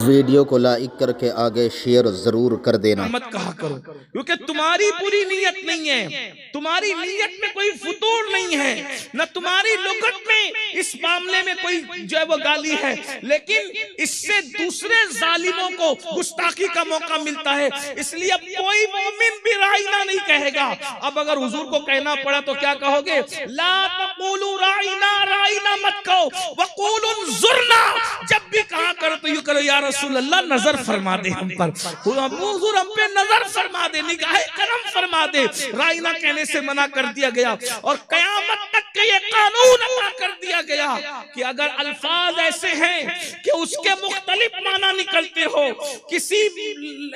Video کو like کر کے آگے شیئر ضرور کر دینا مت کہا کرو، کیونکہ تمہاری بری نیت نہیں ہے، تمہاری نیت میں کوئی فطور نہیں ہے، نہ تمہاری لغت میں اس معاملے میں کوئی جو ہے وہ گالی ہے، لیکن اس سے دوسرے ظالموں کو گستاخی کا موقع ملتا ہے، اس لیے اب کوئی مومن بھی رائنا نہیں کہے گا۔ اب اگر حضور کو کہنا پڑا تو کیا کہو گے؟ لا تقولوا رائنا، رائنا مت کہو، وقولوا انظرنا، جب بھی کہا کرو تو یوں کرو یا رسول اللہ نظر فرما دے ہم پر، حضور ہم پہ نظر فرما دے، نگاہ کرم فرما دے۔ رائنا کہنے سے منع کر دیا گیا، اور قیامت تک کے یہ قانون عطا کر دیا گیا کہ اگر الفاظ ایسے ہیں کہ اس کے مختلف معنی نکلتے ہو، کسی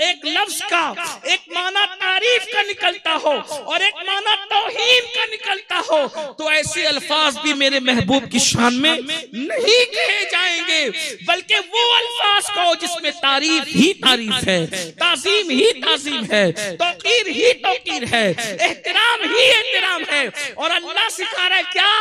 ایک لفظ کا ایک معنی تعریف کا نکلتا ہو اور ایک معنی توہین کا نکلتا ہو، تو ایسے الفاظ بھی میرے محبوب کی شان میں نہیں کہے جائیں گے، بلکہ وہ الفاظ کہو جس میں تعریف ہی تعریف ہے، تعظیم ہی تعظیم ہے، توقیر ہی توقیر ہے، احترام ہی احترام ہے۔ اور اللہ سکھا رہا ہے کیا؟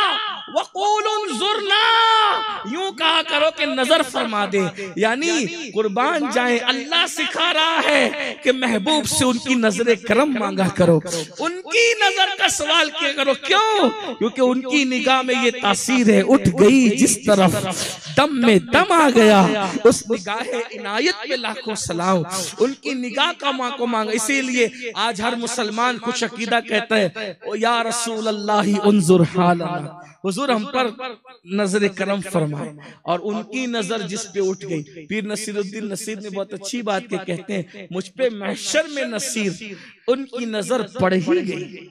وَقُولُ انظُرْنَا، یوں کہا کرو کہ نظر فرما دے، یعنی قربان جائیں اللہ سکھا رہا ہے کہ محبوب سے ان کی نظر کرم مانگا کرو، ان کی نظر کا سوال کیا کرو۔ کیوں؟ کیونکہ ان کی نگاہ میں یہ تاثیر ہے، اٹھ گئی جس طرف دم میں دم آ گیا، اس نگاہ عنایت میں لاکھوں سلام، ان کی نگاہ کا ماں کو مانگا۔ اسی لیے آج ہر مسلمان خوش عقیدہ کہتا ہے یا رسول اللہ انظر حالنا، حضور ہم پر نظر کرم فرمائے، اور ان کی نظر جس پہ اٹھ گئی۔ پیر نصیر الدین نصیر نے بہت اچھی بات کہتے ہیں، مجھ پہ محشر میں نصیر ان کی نظر پڑ ہی گئی،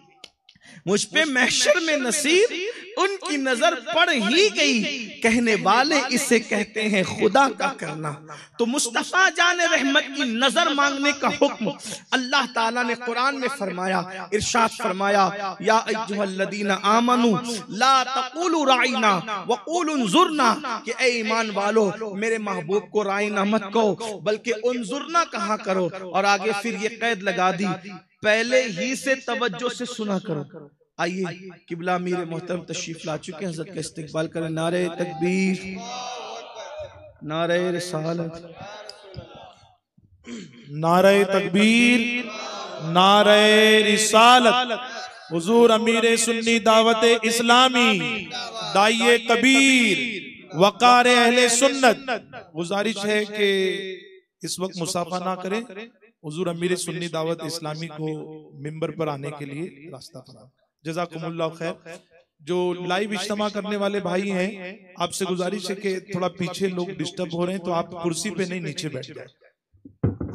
مجھ پہ محشر میں نصیر ان کی نظر پڑ ہی گئی، کہنے والے اسے کہتے ہیں خدا کا کرنا۔ تو مصطفیٰ جان رحمت کی نظر مانگنے کا حکم اللہ تعالیٰ نے قرآن میں فرمایا، ارشاد فرمایا یا ایھا الذین آمنوا لا تقولوا رائنا وقولوا انظرنا، کہ اے ایمان والو میرے محبوب کو رائنا مت کہو بلکہ انظرنا کہا کرو، اور آگے پھر یہ قید لگا دی پہلے ہی سے توجہ سے سنا کرو۔ آئیے قبلہ امیر محترم تشریف لا چکے ہیں، حضرت کا استقبال کریں۔ نعرہ تکبیر، نعرہ رسالت، نعرہ تکبیر، نعرہ رسالت۔ حضور امیر سنی دعوت اسلامی، داعیہ کبیر، وقار اہل سنت، گزارش ہے کہ اس وقت مصافحہ نہ کریں، حضور امیر سنی دعوت اسلامی کو ممبر پر آنے کے لیے راستہ فراہم۔ جزاکم اللہ خیر۔ جو لائیو اجتماع کرنے والے بھائی ہیں، آپ سے گزارش ہے کہ تھوڑا پیچھے لوگ ڈسٹرب ہو رہے ہیں، تو آپ کرسی پہ نہیں نیچے بیٹھ جائیں۔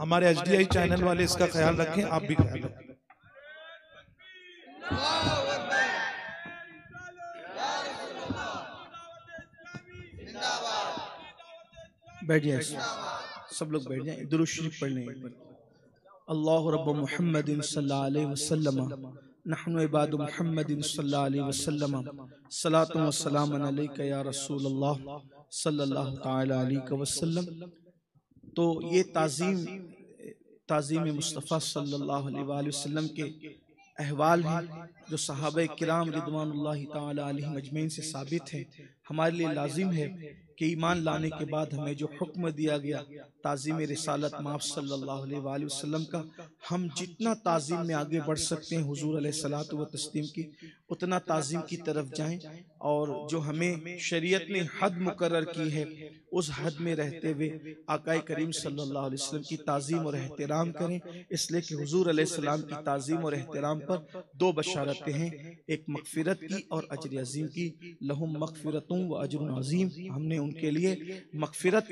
ہمارے ایچ ڈی آئی چینل والے اس کا خیال رکھیں، آپ بھی خیال رکھیں۔ بیٹھ جائیں، سب لوگ بیٹھ جائیں، درود شریف پڑھ لیں۔ اللہ رب محمد صلی اللہ علیہ وسلم، نحن عباد محمد صلی اللہ علیہ وسلم، صلاۃ و سلام علیک یا رسول اللہ صلی اللہ تعالی علیہ وسلم۔ تو یہ تعظیم مصطفیٰ صلی اللہ علیہ وآلہ وسلم کے احوال ہیں جو صحابہ کرام رضوان اللہ تعالی علیہم اجمعین سے ثابت ہیں۔ ہمارے لیے لازم ہے کہ ایمان لانے کے بعد ہمیں جو حکم دیا گیا تعظیم رسالت مآب صلی اللہ علیہ وآلہ وسلم کا، ہم جتنا تعظیم میں آگے بڑھ سکتے ہیں حضور علیہ الصلوۃ والتسلیم کی، اتنا تعظیم کی طرف جائیں، اور جو ہمیں شریعت نے حد مقرر کی ہے اس حد میں رہتے ہوئے آقا کریم صلی اللہ علیہ وسلم کی تعظیم اور احترام کریں، اس لیے کہ حضور علیہ السلام کی تعظیم اور احترام پر دو بشارتیں ہیں، ایک مغفرت کی اور اجر عظیم کی۔ لہم مغفرت و اجر عظیم، ہم نے ان کے لیے مغفرت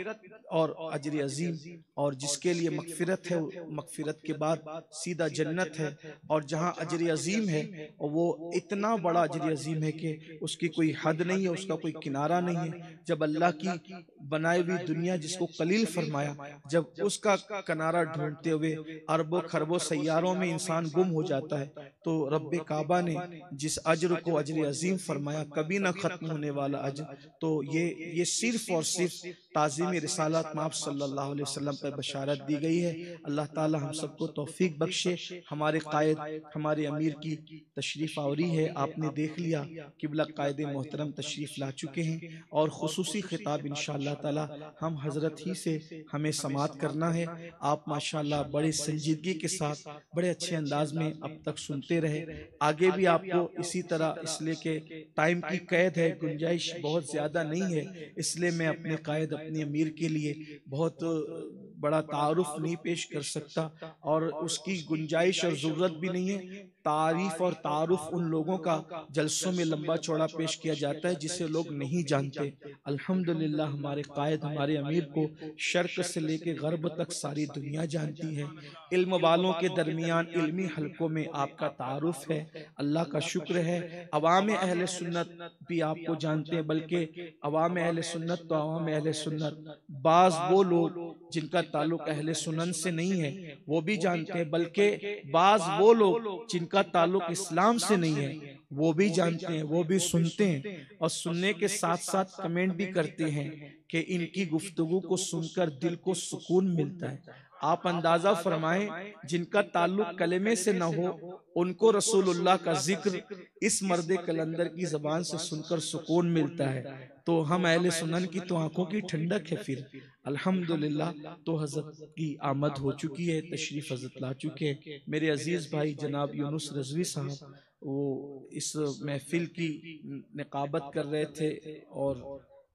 اور اجر عظیم، اور جس کے لیے مغفرت ہے مغفرت کے بعد سیدھا جنت ہے، اور جہاں اجر عظیم ہے وہ اتنا بڑا اجر عظیم ہے کہ اس کی کوئی حد نہیں ہے، اس کا کوئی کنارہ نہیں ہے۔ جب اللہ کی بنائی ہوئی دنیا جس کو قلیل فرمایا، جب اس کا کنارہ ڈھونڈتے ہوئے اربوں خربوں سیاروں میں انسان گم ہو جاتا ہے، تو رب کعبہ نے جس اجر کو اجر عظیم فرمایا، کبھی نہ ختم ہونے والا اجر، تو یہ صرف اور صرف تعظیم رسالت مآب صلی اللہ علیہ وسلم پر بشارت دی گئی ہے۔ اللہ تعالی ہم سب کو توفیق بخشے۔ ہمارے قائد ہمارے امیر کی تشریف آوری ہے، آپ نے دیکھ لیا، قبلہ قائد محترم تشریف لا چکے ہیں، اور خصوصی خطاب انشاءاللہ تعالی ہم حضرت ہی سے ہمیں سماعت کرنا ہے۔ آپ ماشاءاللہ بڑے سنجیدگی کے ساتھ بڑے اچھے انداز میں اب تک سنتے رہے، آگے بھی آپ کو اسی طرح، اس لیے کہ ٹائم کی قید ہے، گنجائش بہت زیادہ نہیں ہے، اس لیے میں اپنے قائد اپنے امیر کے لیے بہت بڑا تعارف نہیں پیش کر سکتا، اور اس کی گنجائش اور ضرورت بھی نہیں ہے۔ تعریف اور تعارف ان لوگوں کا جلسوں میں لمبا چوڑا پیش کیا جاتا ہے جسے لوگ نہیں جانتے۔ الحمدللہ ہمارے قائد ہمارے امیر کو شرق سے لے کے غرب تک ساری دنیا جانتی ہے۔ علم والوں کے درمیان علمی حلقوں میں آپ کا تعارف ہے، اللہ کا شکر ہے۔ عوام اہل سنت بھی آپ کو جانتے ہیں، بلکہ عوام اہل سنت تو عوام اہل سنت، بعض وہ لوگ جن کا تعلق اہل سنن سے نہیں ہے وہ بھی جانتے ہیں، بلکہ بعض وہ لوگ جن کا تعلق اسلام سے نہیں ہے وہ بھی جانتے ہیں، وہ بھی سنتے ہیں، اور سننے کے ساتھ ساتھ کمنٹ بھی کرتے ہیں کہ ان کی گفتگو کو سن کر دل کو سکون ملتا ہے۔ آپ اندازہ فرمائیں، جن کا تعلق کلمے سے نہ ہو ان کو رسول اللہ کا ذکر اس مرد کلندر کی زبان سے سن کر سکون ملتا ہے، تو ہم اہل سنن کی تو آنکھوں کی ٹھنڈک ہے۔ پھر الحمدللہ تو حضرت کی آمد ہو چکی ہے، تشریف حضرت لا چکے ہیں۔ میرے عزیز بھائی جناب یونس رضوی صاحب وہ اس محفل کی نقابت کر رہے تھے اور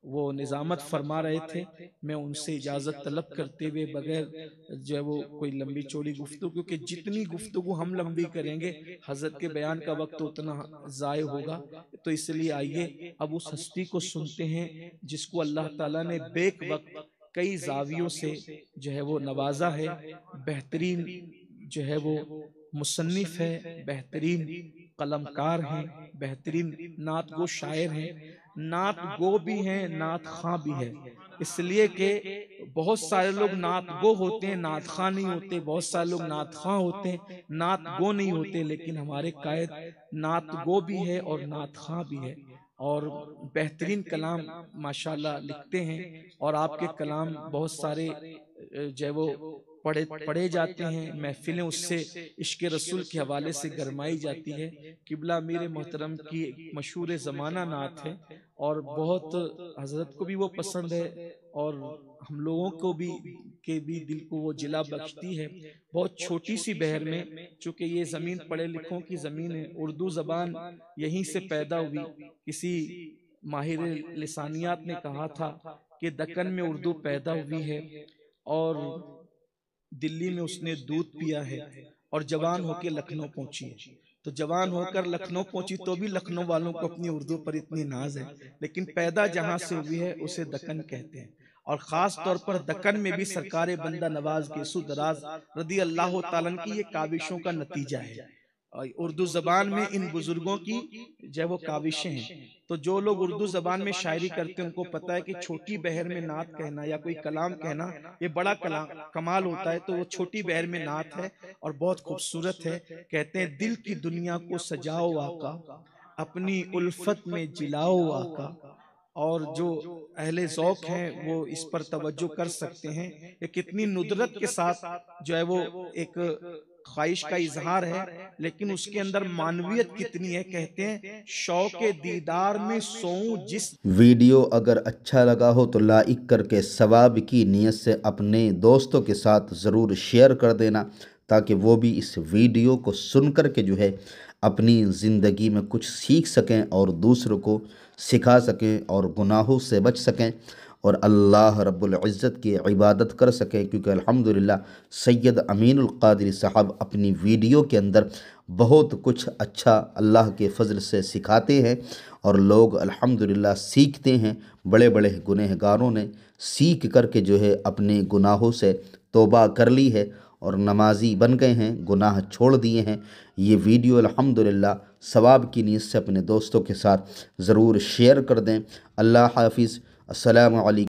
وہ نظامت فرما رہے تھے، میں ان سے اجازت طلب کرتے ہوئے بغیر جو ہے وہ کوئی لمبی چوڑی گفتگو، کیونکہ جتنی گفتگو ہم لمبی کریں گے حضرت کے بیان کا وقت اتنا ضائع ہوگا، تو اس لیے آئیے اب اس ہستی کو سنتے ہیں جس کو اللہ تعالیٰ نے بیک وقت کئی زاویوں سے جو ہے وہ نوازا ہے۔ بہترین جو ہے وہ مصنف ہے، بہترین قلمکار ہیں، بہترین نعت گو شاعر ہیں، نعت گو بھی ہیں، نعت خواں بھی ہے، اس لیے کہ بہت سارے لوگ نعت گو ہوتے ہیں نعت خواں نہیں ہوتے، بہت سارے لوگ نعت خواں ہوتے ہیں نعت گو نہیں ہوتے، لیکن ہمارے قائد نعت گو بھی ہے اور نعت خواں بھی ہے، اور بہترین کلام ماشاءاللہ لکھتے ہیں، اور آپ کے کلام بہت سارے جو ہے وہ پڑھے جاتے ہیں، محفلیں اس سے عشق رسول کے حوالے سے گرمائی جاتی ہے۔ قبلہ امیر محترم کی مشہور زمانہ نعت ہے، اور بہت حضرت کو بھی وہ پسند ہے، اور ہم لوگوں کو بھی دل کو وہ جلا بخشتی ہے۔ بہت چھوٹی سی بحر میں، چونکہ یہ زمین پڑھے لکھوں کی زمین ہے، اردو زبان یہیں سے پیدا ہوئی۔ کسی ماہر لسانیات نے کہا تھا کہ دکن میں اردو پیدا ہوئی ہے، اور دلی میں اس نے دودھ پیا ہے، اور جوان ہو کے لکھنؤ پہنچی ہے۔ تو جوان ہو کر لکھنؤ پہنچی تو بھی لکھنؤ والوں کو اپنی اردو پر اتنی ناز ہے، لیکن پیدا جہاں سے ہوئی ہے اسے دکن کہتے ہیں، اور خاص طور پر دکن میں بھی سرکار بندہ نواز گیسو دراز رضی اللہ تعالیٰ عنہ کی یہ کاوشوں کا نتیجہ ہے۔ اردو زبان میں ان بزرگوں کی جو وہ کاوشیں ہیں، تو جو لوگ اردو زبان میں شاعری کرتے ہیں ان کو پتا ہے کہ چھوٹی بحر میں نعت کہنا یا کوئی کلام کہنا یہ بڑا کمال ہوتا ہے، تو وہ چھوٹی بحر میں نعت ہے اور بہت خوبصورت ہے۔ کہتے ہیں دل کی دنیا کو سجاؤ آقا، اپنی الفت میں جلاؤ آقا، اور جو اہل ذوق ہیں وہ اس پر توجہ کر سکتے ہیں کہ کتنی ندرت کے ساتھ جو ہے وہ ایک خواہش کا اظہار ہے، لیکن اس کے اندر معنویت کتنی ہے۔ کہتے ہیں شوق دیدار میں سوؤں جس ویڈیو اگر اچھا لگا ہو تو لائک کر کے ثواب کی نیت سے اپنے دوستوں کے ساتھ ضرور شیئر کر دینا، تاکہ وہ بھی اس ویڈیو کو سن کر کے جو ہے اپنی زندگی میں کچھ سیکھ سکیں اور دوسروں کو سکھا سکیں اور گناہوں سے بچ سکیں اور اللہ رب العزت کی عبادت کر سکیں، کیونکہ الحمدللہ سید امین القادری صاحب اپنی ویڈیو کے اندر بہت کچھ اچھا اللہ کے فضل سے سکھاتے ہیں، اور لوگ الحمدللہ سیکھتے ہیں۔ بڑے بڑے گنہگاروں نے سیکھ کر کے جو ہے اپنے گناہوں سے توبہ کر لی ہے اور نمازی بن گئے ہیں، گناہ چھوڑ دیے ہیں۔ یہ ویڈیو الحمدللہ ثواب کی نیت سے اپنے دوستوں کے ساتھ ضرور شیئر کر دیں۔ اللہ حافظ، السلام علیکم۔